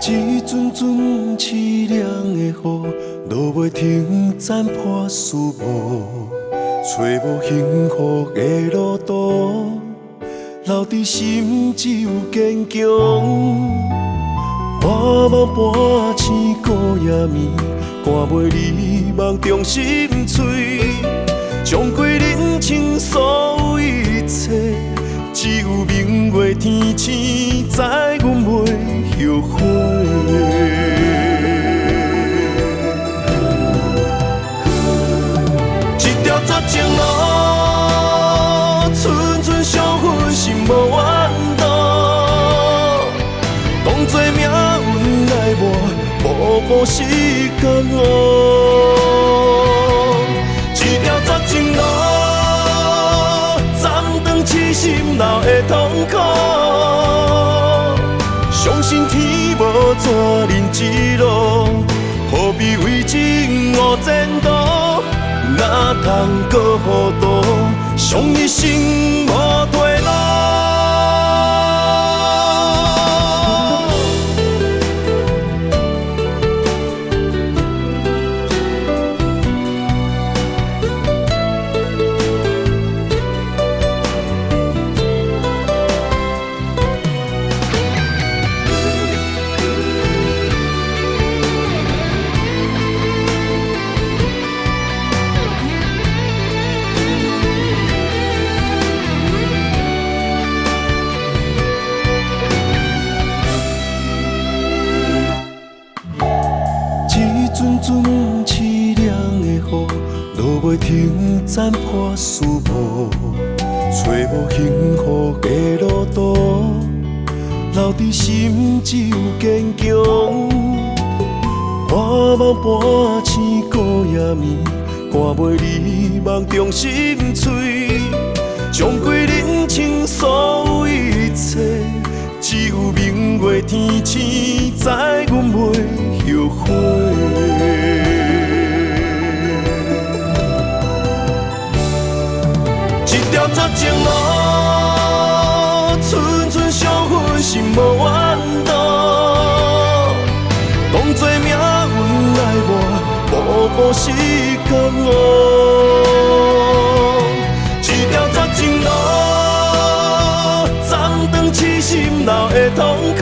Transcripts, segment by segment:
一阵阵凄凉的雨，落袂停，斩破思无，找无幸福的路途，留伫心只有坚强。半梦半醒孤夜眠，赶袂你梦中心碎，将过人生所有一切，只有明月天星知阮袂后悔。一条绝情路，寸寸伤痕心无怨妒，当作命运来磨，步步是甘愿。一条绝情路，暂断痴心闹的痛苦。相信天无绝人之路，何必为情误前途？哪通搁糊涂，伤一生无退路。一阵阵凄凉的雨，落袂停，斩破思无，找无幸福的路途，留伫心只有坚强。半梦半醒孤夜眠，赶袂你梦中心碎，将过人生所有一切，只有明月天星知阮袂后悔。一条绝情路，寸寸伤痕心无怨妒，当作命运来磨，步步是甘愿。一条绝情路，暂断痴心闹的痛苦。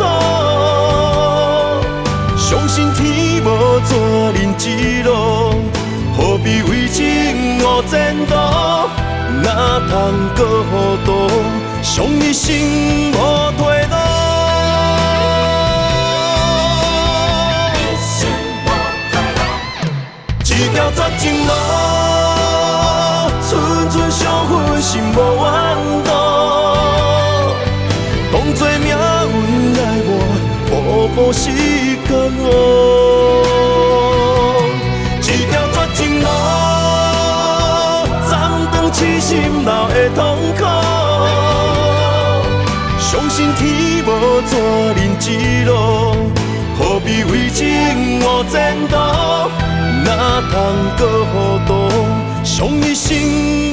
相信天无绝人之路，何必为情误前途？哪通搁糊涂，伤一生无退路。一条绝情路，寸寸伤痕心无怨妒，当作命运来磨，步步是甘愿。一条绝情路，痴心闹的痛苦，相信天无绝人之路，何必为情误前途？哪通搁糊涂，伤一生。